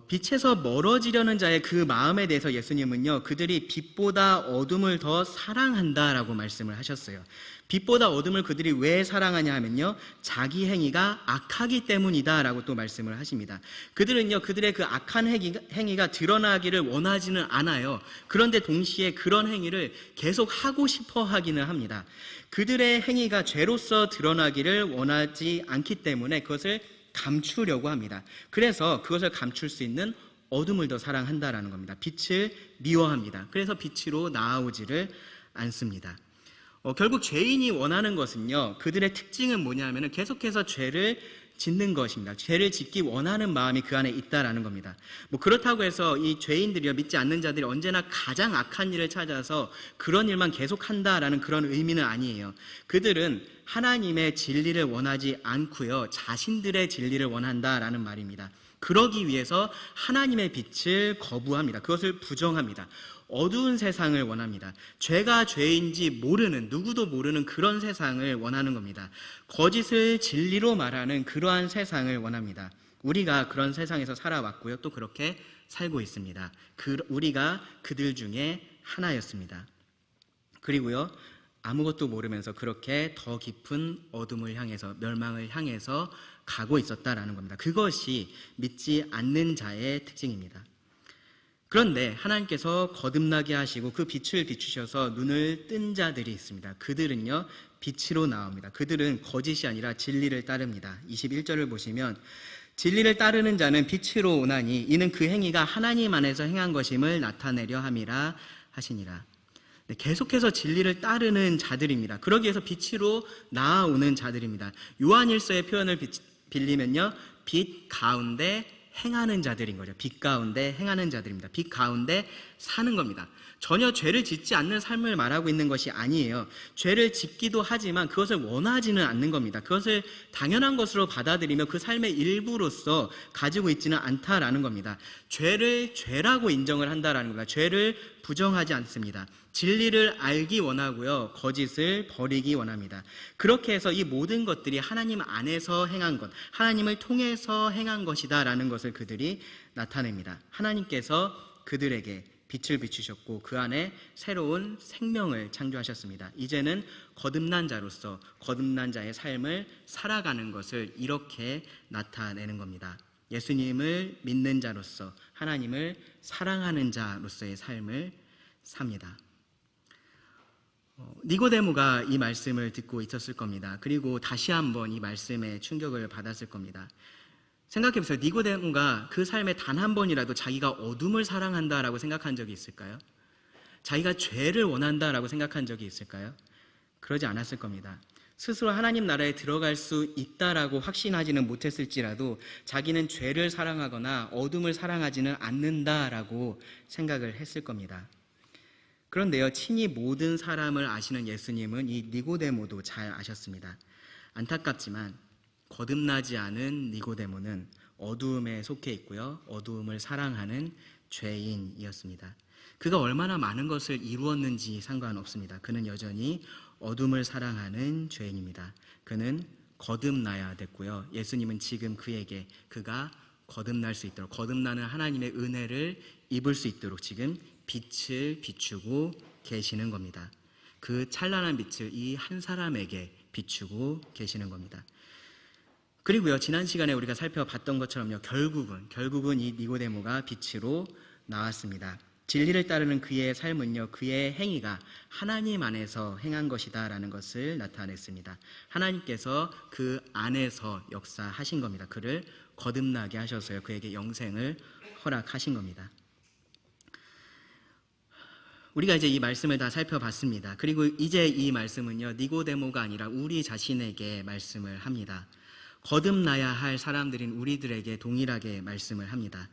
빛에서 멀어지려는 자의 그 마음에 대해서 예수님은요 그들이 빛보다 어둠을 더 사랑한다라고 말씀을 하셨어요. 빛보다 어둠을 그들이 왜 사랑하냐 하면요 자기 행위가 악하기 때문이다 라고 또 말씀을 하십니다. 그들은요 그들의 그 악한 행위가 드러나기를 원하지는 않아요. 그런데 동시에 그런 행위를 계속 하고 싶어 하기는 합니다. 그들의 행위가 죄로서 드러나기를 원하지 않기 때문에 그것을 감추려고 합니다. 그래서 그것을 감출 수 있는 어둠을 더 사랑한다라는 겁니다. 빛을 미워합니다. 그래서 빛으로 나아오지를 않습니다. 결국 죄인이 원하는 것은요 그들의 특징은 뭐냐 하면 계속해서 죄를 짓는 것입니다. 죄를 짓기 원하는 마음이 그 안에 있다라는 겁니다. 그렇다고 해서 이 죄인들이요 믿지 않는 자들이 언제나 가장 악한 일을 찾아서 그런 일만 계속한다라는 그런 의미는 아니에요. 그들은 하나님의 진리를 원하지 않고요 자신들의 진리를 원한다라는 말입니다. 그러기 위해서 하나님의 빛을 거부합니다. 그것을 부정합니다. 어두운 세상을 원합니다. 죄가 죄인지 모르는, 누구도 모르는 그런 세상을 원하는 겁니다. 거짓을 진리로 말하는 그러한 세상을 원합니다. 우리가 그런 세상에서 살아왔고요 또 그렇게 살고 있습니다. 우리가 그들 중에 하나였습니다. 그리고요 아무것도 모르면서 그렇게 더 깊은 어둠을 향해서, 멸망을 향해서 가고 있었다라는 겁니다. 그것이 믿지 않는 자의 특징입니다. 그런데 하나님께서 거듭나게 하시고 그 빛을 비추셔서 눈을 뜬 자들이 있습니다. 그들은요 빛으로 나옵니다. 그들은 거짓이 아니라 진리를 따릅니다. 21절을 보시면 진리를 따르는 자는 빛으로 오나니 이는 그 행위가 하나님 안에서 행한 것임을 나타내려 함이라 하시니라. 계속해서 진리를 따르는 자들입니다. 그러기 위해서 빛으로 나아오는 자들입니다. 요한일서의 표현을 빌리면요 빛 가운데 행하는 자들인 거죠. 빛 가운데 행하는 자들입니다. 빛 가운데 사는 겁니다. 전혀 죄를 짓지 않는 삶을 말하고 있는 것이 아니에요. 죄를 짓기도 하지만 그것을 원하지는 않는 겁니다. 그것을 당연한 것으로 받아들이며 그 삶의 일부로서 가지고 있지는 않다라는 겁니다. 죄를 죄라고 인정을 한다라는 겁니다. 죄를 부정하지 않습니다. 진리를 알기 원하고요 거짓을 버리기 원합니다. 그렇게 해서 이 모든 것들이 하나님 안에서 행한 것, 하나님을 통해서 행한 것이다 라는 것을 그들이 나타냅니다. 하나님께서 그들에게 빛을 비추셨고 그 안에 새로운 생명을 창조하셨습니다. 이제는 거듭난 자로서 거듭난 자의 삶을 살아가는 것을 이렇게 나타내는 겁니다. 예수님을 믿는 자로서 하나님을 사랑하는 자로서의 삶을 삽니다. 니고데모가 이 말씀을 듣고 있었을 겁니다. 그리고 다시 한번 이 말씀에 충격을 받았을 겁니다. 생각해보세요. 니고데모가 그 삶에 단 한 번이라도 자기가 어둠을 사랑한다라고 생각한 적이 있을까요? 자기가 죄를 원한다라고 생각한 적이 있을까요? 그러지 않았을 겁니다. 스스로 하나님 나라에 들어갈 수 있다라고 확신하지는 못했을지라도 자기는 죄를 사랑하거나 어둠을 사랑하지는 않는다라고 생각을 했을 겁니다. 그런데요, 친히 모든 사람을 아시는 예수님은 이 니고데모도 잘 아셨습니다. 안타깝지만 거듭나지 않은 니고데모는 어두움에 속해 있고요, 어두움을 사랑하는 죄인이었습니다. 그가 얼마나 많은 것을 이루었는지 상관없습니다. 그는 여전히 어둠을 사랑하는 죄인입니다. 그는 거듭나야 됐고요, 예수님은 지금 그에게 그가 거듭날 수 있도록, 거듭나는 하나님의 은혜를 입을 수 있도록 지금 빛을 비추고 계시는 겁니다. 그 찬란한 빛을 이 한 사람에게 비추고 계시는 겁니다. 그리고요, 지난 시간에 우리가 살펴봤던 것처럼요, 결국은 이 니고데모가 빛으로 나왔습니다. 진리를 따르는 그의 삶은요, 그의 행위가 하나님 안에서 행한 것이다 라는 것을 나타냈습니다. 하나님께서 그 안에서 역사하신 겁니다. 그를 거듭나게 하셔서요, 그에게 영생을 허락하신 겁니다. 우리가 이제 이 말씀을 다 살펴봤습니다. 그리고 이제 이 말씀은요, 니고데모가 아니라 우리 자신에게 말씀을 합니다. 거듭나야 할 사람들인 우리들에게 동일하게 말씀을 합니다.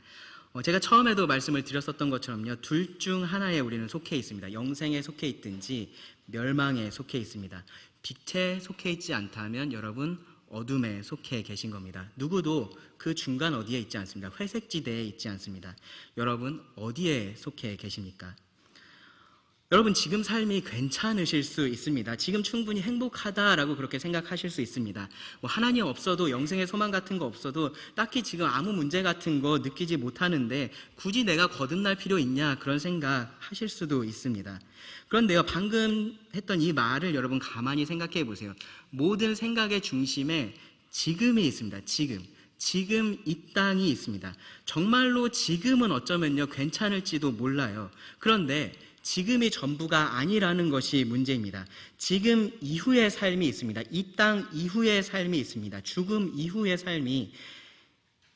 제가 처음에도 말씀을 드렸었던 것처럼요, 둘 중 하나에 우리는 속해 있습니다. 영생에 속해 있든지 멸망에 속해 있습니다. 빛에 속해 있지 않다면 여러분 어둠에 속해 계신 겁니다. 누구도 그 중간 어디에 있지 않습니다. 회색지대에 있지 않습니다. 여러분 어디에 속해 계십니까? 여러분 지금 삶이 괜찮으실 수 있습니다. 지금 충분히 행복하다라고 그렇게 생각하실 수 있습니다. 하나님 없어도, 영생의 소망 같은 거 없어도 딱히 지금 아무 문제 같은 거 느끼지 못하는데 굳이 내가 거듭날 필요 있냐, 그런 생각 하실 수도 있습니다. 그런데요, 방금 했던 이 말을 여러분 가만히 생각해 보세요. 모든 생각의 중심에 지금이 있습니다. 지금 이 땅이 있습니다. 정말로 지금은 어쩌면요 괜찮을지도 몰라요. 그런데 지금이 전부가 아니라는 것이 문제입니다. 지금 이후의 삶이 있습니다. 이 땅 이후의 삶이 있습니다. 죽음 이후의 삶이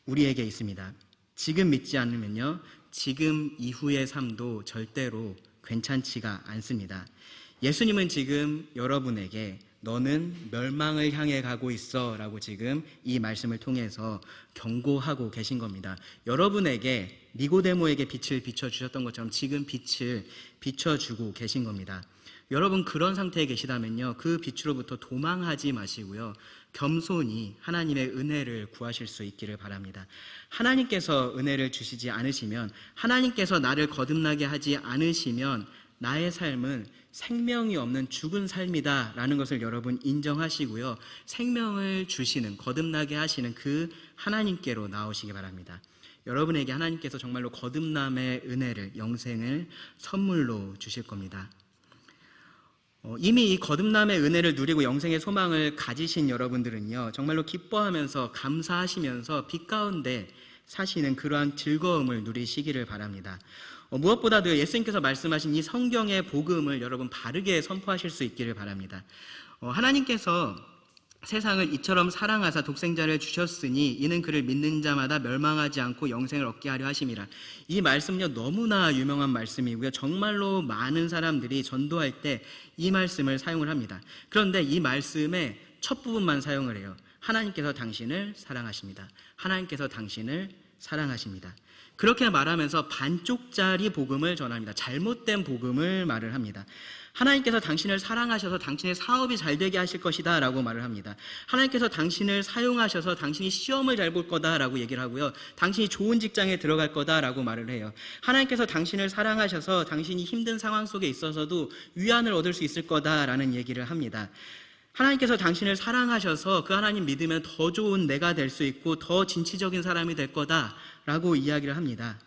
우리에게 있습니다. 지금 믿지 않으면요, 지금 이후의 삶도 절대로 괜찮지가 않습니다. 예수님은 지금 여러분에게 너는 멸망을 향해 가고 있어 라고 지금 이 말씀을 통해서 경고하고 계신 겁니다. 여러분에게, 니고데모에게 빛을 비춰주셨던 것처럼 지금 빛을 비춰주고 계신 겁니다. 여러분 그런 상태에 계시다면요, 그 빛으로부터 도망하지 마시고요, 겸손히 하나님의 은혜를 구하실 수 있기를 바랍니다. 하나님께서 은혜를 주시지 않으시면, 하나님께서 나를 거듭나게 하지 않으시면 나의 삶은 생명이 없는 죽은 삶이다 라는 것을 여러분 인정하시고요, 생명을 주시는, 거듭나게 하시는 그 하나님께로 나오시기 바랍니다. 여러분에게 하나님께서 정말로 거듭남의 은혜를, 영생을 선물로 주실 겁니다. 이미 이 거듭남의 은혜를 누리고 영생의 소망을 가지신 여러분들은요, 정말로 기뻐하면서 감사하시면서 빛 가운데 사시는 그러한 즐거움을 누리시기를 바랍니다. 무엇보다도 예수님께서 말씀하신 이 성경의 복음을 여러분 바르게 선포하실 수 있기를 바랍니다. 하나님께서 세상을 이처럼 사랑하사 독생자를 주셨으니 이는 그를 믿는 자마다 멸망하지 않고 영생을 얻게 하려 하심이라. 이 말씀은요 너무나 유명한 말씀이고요, 정말로 많은 사람들이 전도할 때 이 말씀을 사용을 합니다. 그런데 이 말씀의 첫 부분만 사용을 해요. 하나님께서 당신을 사랑하십니다. 하나님께서 당신을 사랑하십니다. 그렇게 말하면서 반쪽짜리 복음을 전합니다. 잘못된 복음을 말을 합니다. 하나님께서 당신을 사랑하셔서 당신의 사업이 잘 되게 하실 것이다 라고 말을 합니다. 하나님께서 당신을 사용하셔서 당신이 시험을 잘 볼 거다 라고 얘기를 하고요, 당신이 좋은 직장에 들어갈 거다 라고 말을 해요. 하나님께서 당신을 사랑하셔서 당신이 힘든 상황 속에 있어서도 위안을 얻을 수 있을 거다 라는 얘기를 합니다. 하나님께서 당신을 사랑하셔서 그 하나님 믿으면 더 좋은 내가 될 수 있고 더 진취적인 사람이 될 거다 라고 이야기를 합니다.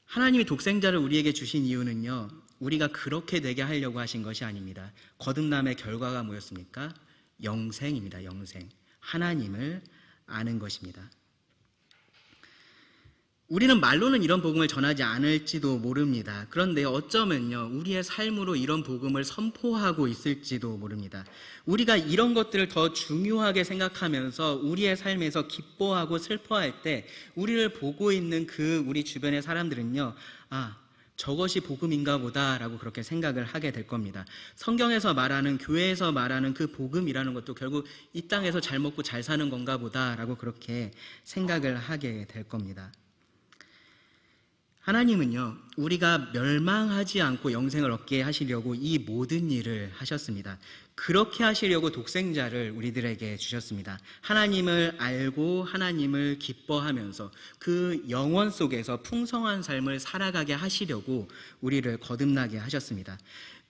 하나님이 독생자를 우리에게 주신 이유는요, 우리가 그렇게 되게 하려고 하신 것이 아닙니다. 거듭남의 결과가 뭐였습니까? 영생입니다. 영생. 하나님을 아는 것입니다. 우리는 말로는 이런 복음을 전하지 않을지도 모릅니다. 그런데 어쩌면요, 우리의 삶으로 이런 복음을 선포하고 있을지도 모릅니다. 우리가 이런 것들을 더 중요하게 생각하면서 우리의 삶에서 기뻐하고 슬퍼할 때 우리를 보고 있는 그 우리 주변의 사람들은요, 저것이 복음인가 보다라고 그렇게 생각을 하게 될 겁니다. 성경에서 말하는, 교회에서 말하는 그 복음이라는 것도 결국 이 땅에서 잘 먹고 잘 사는 건가 보다라고 그렇게 생각을 하게 될 겁니다. 하나님은요, 우리가 멸망하지 않고 영생을 얻게 하시려고 이 모든 일을 하셨습니다. 그렇게 하시려고 독생자를 우리들에게 주셨습니다. 하나님을 알고 하나님을 기뻐하면서 그 영원 속에서 풍성한 삶을 살아가게 하시려고 우리를 거듭나게 하셨습니다.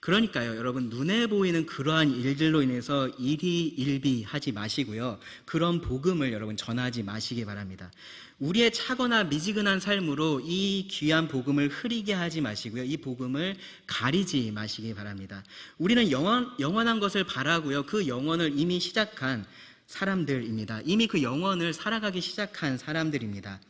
그러니까요, 여러분, 눈에 보이는 그러한 일들로 인해서 일희일비하지 마시고요. 그런 복음을 여러분 전하지 마시기 바랍니다. 우리의 차거나 미지근한 삶으로 이 귀한 복음을 흐리게 하지 마시고요. 이 복음을 가리지 마시기 바랍니다. 우리는 영원한 것을 바라고요. 그 영원을 이미 시작한 사람들입니다. 이미 그 영원을 살아가기 시작한 사람들입니다.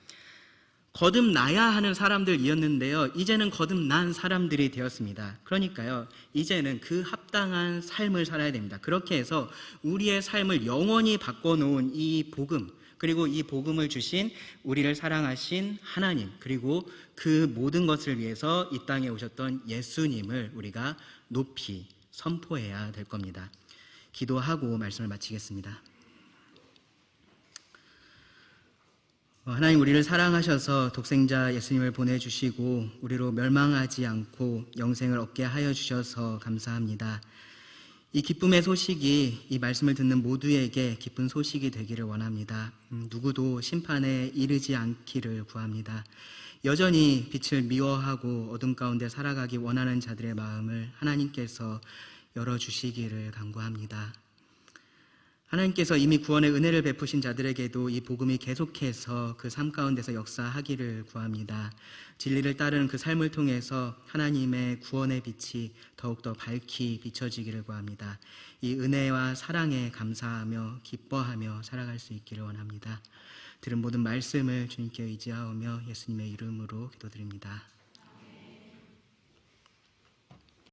거듭나야 하는 사람들이었는데요, 이제는 거듭난 사람들이 되었습니다. 그러니까요, 이제는 그 합당한 삶을 살아야 됩니다. 그렇게 해서 우리의 삶을 영원히 바꿔놓은 이 복음, 그리고 이 복음을 주신 우리를 사랑하신 하나님, 그리고 그 모든 것을 위해서 이 땅에 오셨던 예수님을 우리가 높이 선포해야 될 겁니다. 기도하고 말씀을 마치겠습니다. 하나님, 우리를 사랑하셔서 독생자 예수님을 보내주시고 우리로 멸망하지 않고 영생을 얻게 하여 주셔서 감사합니다. 이 기쁨의 소식이 이 말씀을 듣는 모두에게 기쁜 소식이 되기를 원합니다. 누구도 심판에 이르지 않기를 구합니다. 여전히 빛을 미워하고 어둠 가운데 살아가기 원하는 자들의 마음을 하나님께서 열어주시기를 간구합니다. 하나님께서 이미 구원의 은혜를 베푸신 자들에게도 이 복음이 계속해서 그 삶 가운데서 역사하기를 구합니다. 진리를 따르는 그 삶을 통해서 하나님의 구원의 빛이 더욱더 밝히 비춰지기를 구합니다. 이 은혜와 사랑에 감사하며 기뻐하며 살아갈 수 있기를 원합니다. 들은 모든 말씀을 주님께 의지하오며 예수님의 이름으로 기도드립니다.